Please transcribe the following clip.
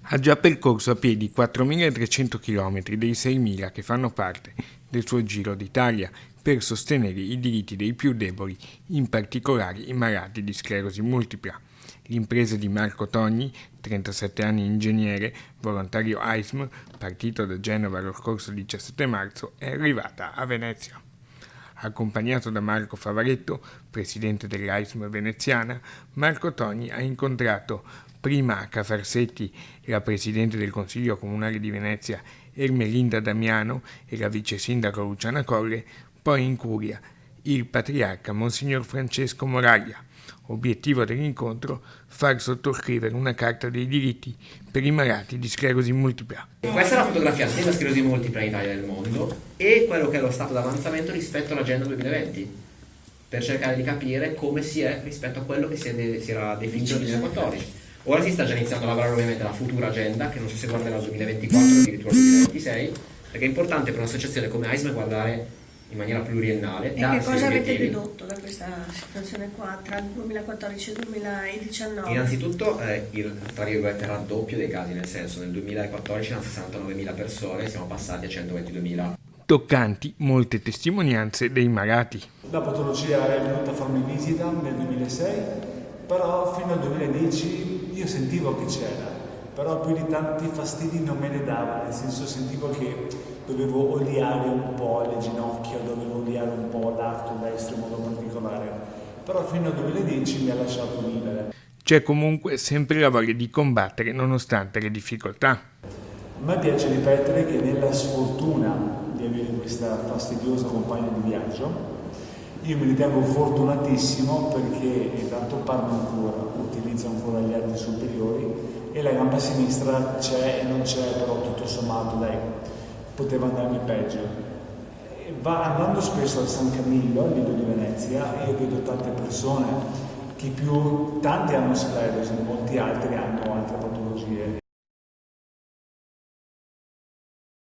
Ha già percorso a piedi 4.300 km dei 6.000 che fanno parte del suo Giro d'Italia per sostenere i diritti dei più deboli, in particolare i malati di sclerosi multipla. L'impresa di Marco Togni, 37 anni ingegnere, volontario AISM, partito da Genova lo scorso 17 marzo, è arrivata a Venezia. Accompagnato da Marco Favaretto, presidente dell'AISM veneziana, Marco Togni ha incontrato prima a Cafarsetti la presidente del Consiglio Comunale di Venezia Ermelinda Damiano e la vice sindaco Luciana Colle, poi in Curia il patriarca Monsignor Francesco Moraglia. Obiettivo dell'incontro: far sottoscrivere una carta dei diritti per i malati di sclerosi multipla. Questa è la fotografia della sclerosi multipla in Italia e nel mondo e quello che è lo stato d'avanzamento rispetto all'agenda 2020, per cercare di capire come si è rispetto a quello che si era definito nel 2014. Ora si sta già iniziando a lavorare ovviamente la futura agenda, che non so se guarderà il 2024 o addirittura il 2026, perché è importante per un'associazione come AISM guardare in maniera pluriennale. E che cosa avete dedotto da questa situazione qua tra il 2014 e il 2019? Innanzitutto il tra virgolette raddoppio dei casi, nel senso nel 2014 erano 69.000 persone, siamo passati a 122.000. Toccanti molte testimonianze dei malati. La patologia è venuta a farmi visita nel 2006, però fino al 2010 io sentivo che c'era, però più di tanti fastidi non me ne dava, nel senso sentivo che dovevo oliare un po' le ginocchia, dovevo oliare un po' l'arto destro in modo particolare, però fino al 2010 mi ha lasciato vivere. C'è comunque sempre la voglia di combattere nonostante le difficoltà. A me piace ripetere che nella sfortuna di avere questa fastidiosa compagna di viaggio, io mi ritengo fortunatissimo perché intanto parlo ancora, utilizzo ancora gli arti superiori e la gamba sinistra c'è e non c'è, però tutto sommato dai, poteva andarmi peggio. Andando spesso al San Camillo, al Lido di Venezia, io vedo tante persone che tanti hanno sclerosi, molti altri hanno altre patologie